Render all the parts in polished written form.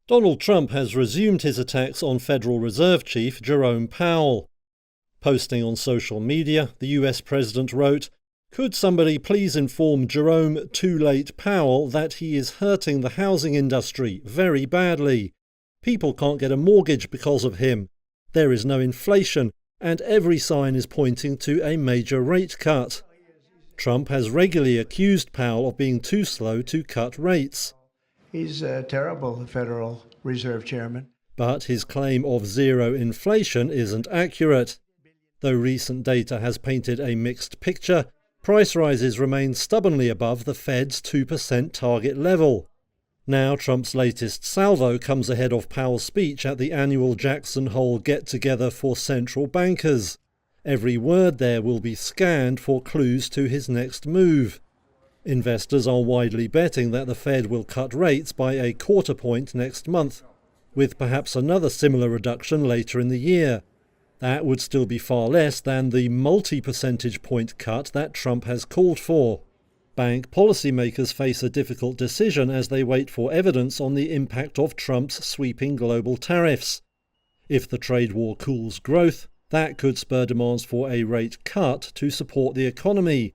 Donald Trump has resumed his attacks on Federal Reserve Chief Jerome Powell. Posting on social media, the US president wrote, "Could somebody please inform Jerome Too Late Powell that he is hurting the housing industry very badly. People can't get a mortgage because of him. There is no inflation, and every sign is pointing to a major rate cut." Trump has regularly accused Powell of being too slow to cut rates. He's a terrible Federal Reserve Chairman. But his claim of zero inflation isn't accurate. Though recent data has painted a mixed picture, price rises remain stubbornly above the Fed's 2% target level. Now Trump's latest salvo comes ahead of Powell's speech at the annual Jackson Hole get-together for central bankers. Every word there will be scanned for clues to his next move. Investors are widely betting that the Fed will cut rates by a quarter point next month, with perhaps another similar reduction later in the year. That would still be far less than the multi-percentage point cut that Trump has called for. Bank policymakers face a difficult decision as they wait for evidence on the impact of Trump's sweeping global tariffs. If the trade war cools growth, that could spur demands for a rate cut to support the economy.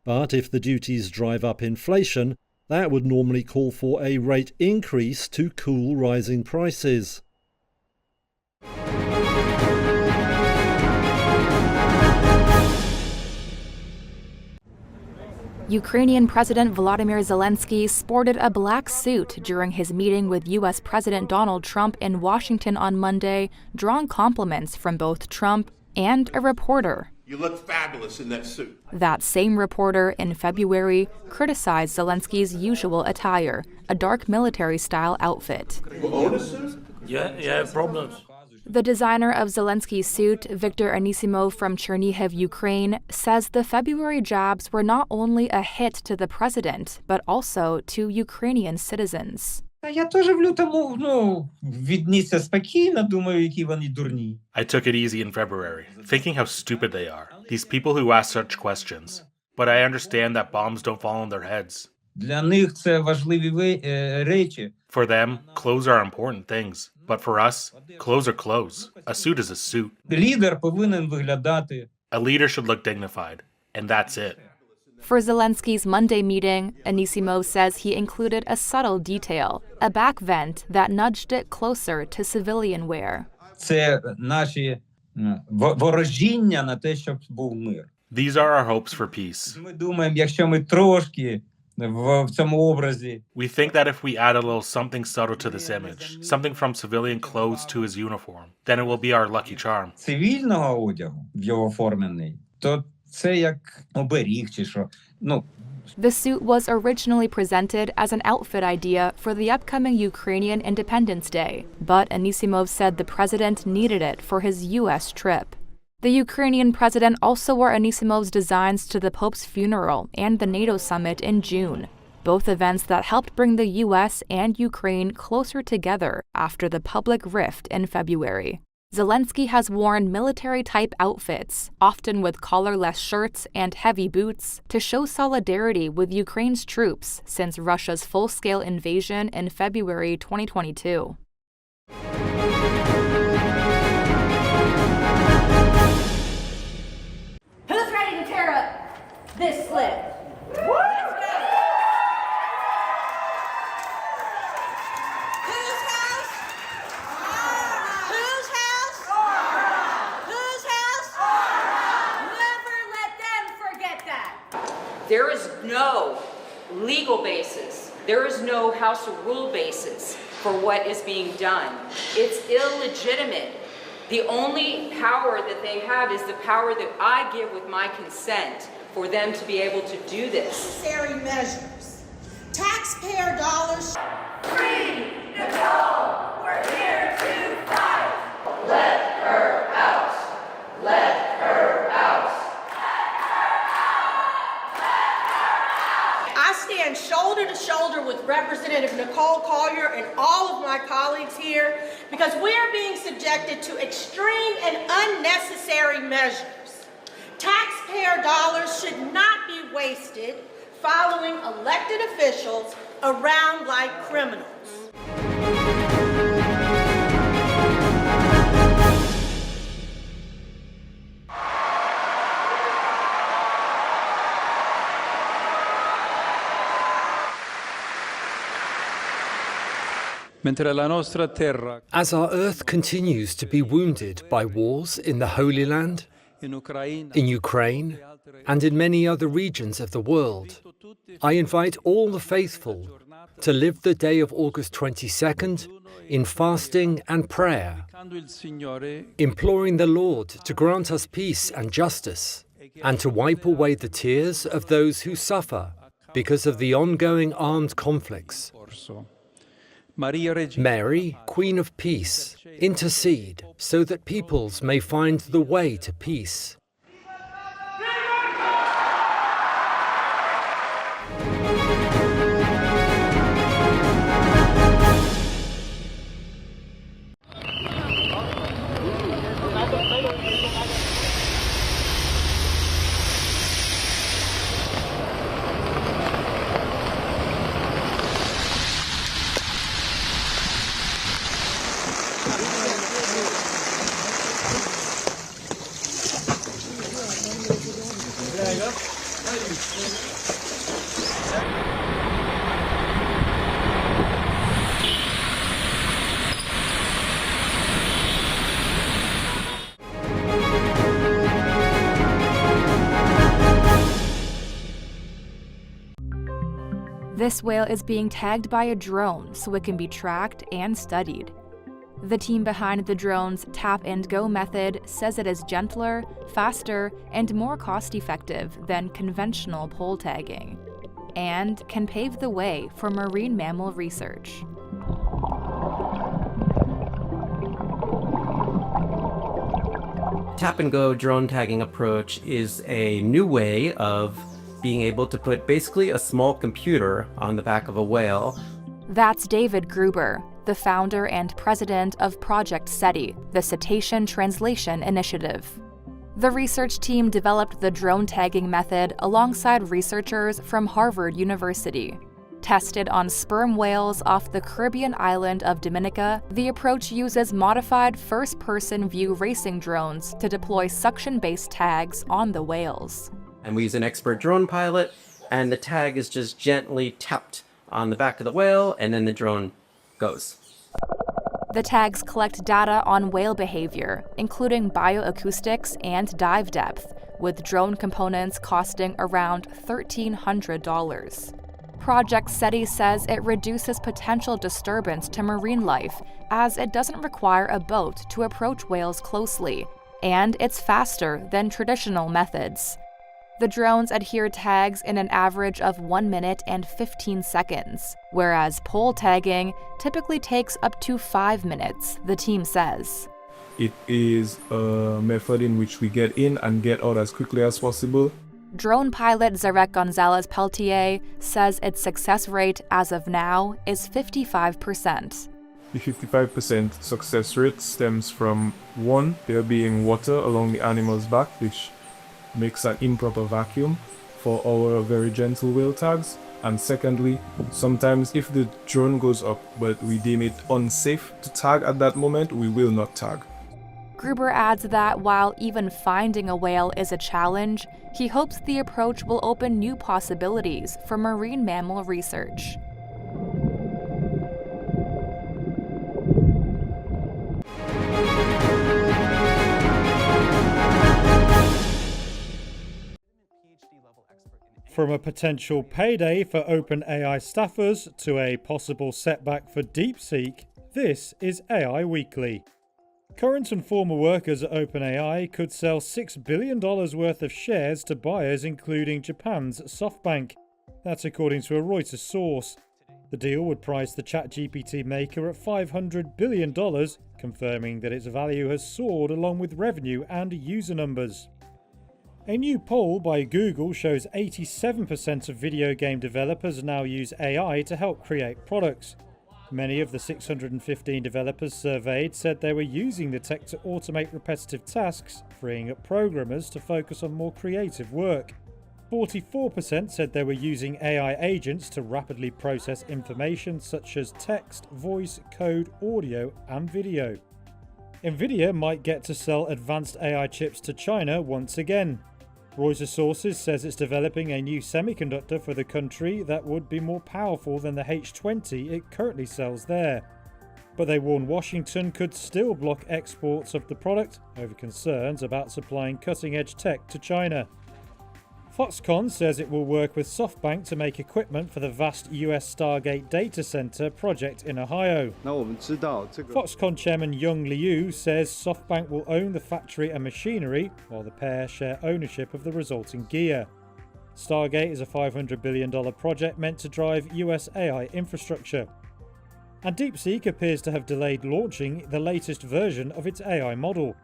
But if the duties drive up inflation, that would normally call for a rate increase to cool rising prices. Ukrainian President Volodymyr Zelensky sported a black suit during his meeting with U.S. President Donald Trump in Washington on Monday, drawing compliments from both Trump and a reporter. "You look fabulous in that suit." That same reporter in February criticized Zelensky's usual attire, a dark military-style outfit. You own a suit? Yeah, I have problems. The designer of Zelensky's suit, Viktor Anisimov from Chernihiv, Ukraine, says the February jabs were not only a hit to the president, but also to Ukrainian citizens. Я теж в лютому, віднісся спокійно, думаю, які вони дурні. I took it easy in February, thinking how stupid they are. These people who ask such questions. But I understand that bombs don't fall on their heads. Для них це важливі речі. For them, clothes are important things. But for us, clothes are clothes. A suit is a suit. Лідер повинен виглядати. A leader should look dignified. And that's it. For Zelensky's Monday meeting, Anisimov says he included a subtle detail, a back vent that nudged it closer to civilian wear. Це наші ворожіння на те, щоб був мир. These are our hopes for peace. Ми думаємо, якщо ми трошки в цьому образі. We think that if we add a little something subtle to this image, something from civilian clothes to his uniform, then it will be our lucky charm. Цивільного одягу в його формений, то це як оберіг чи що. The suit was originally presented as an outfit idea for the upcoming Ukrainian Independence Day, but Anisimov said the president needed it for his U.S. trip. The Ukrainian president also wore Anisimov's designs to the Pope's funeral and the NATO summit in June, both events that helped bring the U.S. and Ukraine closer together after the public rift in February. Zelensky has worn military-type outfits, often with collarless shirts and heavy boots, to show solidarity with Ukraine's troops since Russia's full-scale invasion in February 2022. Who's ready to tear up this slip? There is no legal basis, there is no House of Rule basis for what is being done. It's illegitimate. The only power that they have is the power that I give with my consent for them to be able to do this. Necessary measures. Taxpayer dollars. Free Nicole! We're here to fight! Let her out! Let her out! I stand shoulder to shoulder with Representative Nicole Collier and all of my colleagues here because we are being subjected to extreme and unnecessary measures. Taxpayer dollars should not be wasted following elected officials around like criminals. As our Earth continues to be wounded by wars in the Holy Land, in Ukraine, and in many other regions of the world, I invite all the faithful to live the day of August 22nd in fasting and prayer, imploring the Lord to grant us peace and justice, and to wipe away the tears of those who suffer because of the ongoing armed conflicts. Mary, Queen of Peace, intercede so that peoples may find the way to peace. This whale is being tagged by a drone so it can be tracked and studied. The team behind the drone's tap-and-go method says it is gentler, faster, and more cost-effective than conventional pole tagging, and can pave the way for marine mammal research. Tap-and-go drone tagging approach is a new way of being able to put basically a small computer on the back of a whale. That's David Gruber, the founder and president of Project SETI, the Cetacean Translation Initiative. The research team developed the drone tagging method alongside researchers from Harvard University. Tested on sperm whales off the Caribbean island of Dominica, the approach uses modified first-person view racing drones to deploy suction-based tags on the whales. And we use an expert drone pilot, and the tag is just gently tapped on the back of the whale, and then the drone goes. The tags collect data on whale behavior, including bioacoustics and dive depth, with drone components costing around $1,300. Project SETI says it reduces potential disturbance to marine life, as it doesn't require a boat to approach whales closely, and it's faster than traditional methods. The drones adhere tags in an average of 1 minute and 15 seconds, whereas pole tagging typically takes up to 5 minutes, the team says. It is a method in which we get in and get out as quickly as possible. Drone pilot Zarek Gonzalez-Peltier says its success rate as of now is 55%. The 55% success rate stems from, one, there being water along the animal's back, which makes an improper vacuum for our very gentle whale tags. And secondly, sometimes if the drone goes up but we deem it unsafe to tag at that moment, we will not tag. Gruber adds that while even finding a whale is a challenge, he hopes the approach will open new possibilities for marine mammal research. From a potential payday for OpenAI staffers to a possible setback for DeepSeek, this is AI Weekly. Current and former workers at OpenAI could sell $6 billion worth of shares to buyers including Japan's SoftBank. That's according to a Reuters source. The deal would price the ChatGPT maker at $500 billion, confirming that its value has soared along with revenue and user numbers. A new poll by Google shows 87% of video game developers now use AI to help create products. Many of the 615 developers surveyed said they were using the tech to automate repetitive tasks, freeing up programmers to focus on more creative work. 44% said they were using AI agents to rapidly process information such as text, voice, code, audio, and video. Nvidia might get to sell advanced AI chips to China once again. Reuters sources says it's developing a new semiconductor for the country that would be more powerful than the H20 it currently sells there. but they warn Washington could still block exports of the product over concerns about supplying cutting-edge tech to China. Foxconn says it will work with SoftBank to make equipment for the vast US Stargate data center project in Ohio. Foxconn chairman Young Liu says SoftBank will own the factory and machinery, while the pair share ownership of the resulting gear. Stargate is a $500 billion project meant to drive US AI infrastructure. And DeepSeek appears to have delayed launching the latest version of its AI model.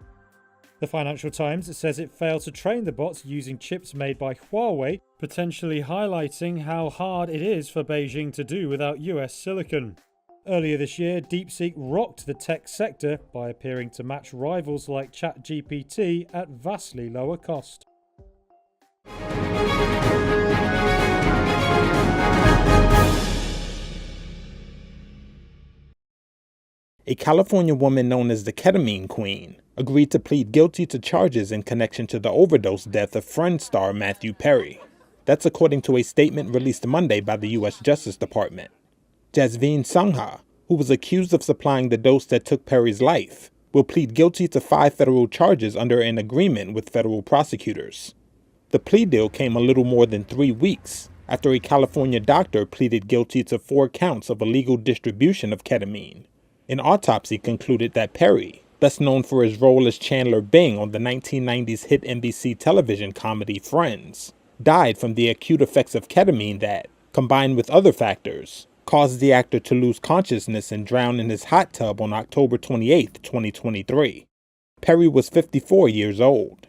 The Financial Times says it failed to train the bots using chips made by Huawei, potentially highlighting how hard it is for Beijing to do without US silicon. Earlier this year, DeepSeek rocked the tech sector by appearing to match rivals like ChatGPT at vastly lower cost. A California woman known as the Ketamine Queen agreed to plead guilty to charges in connection to the overdose death of Friends star Matthew Perry. That's according to a statement released Monday by the U.S. Justice Department. Jasveen Sangha, who was accused of supplying the dose that took Perry's life, will plead guilty to 5 federal charges under an agreement with federal prosecutors. The plea deal came a little more than 3 weeks after a California doctor pleaded guilty to 4 counts of illegal distribution of ketamine. An autopsy concluded that Perry, best known for his role as Chandler Bing on the 1990s hit NBC television comedy Friends, died from the acute effects of ketamine that, combined with other factors, caused the actor to lose consciousness and drown in his hot tub on October 28, 2023. Perry was 54 years old.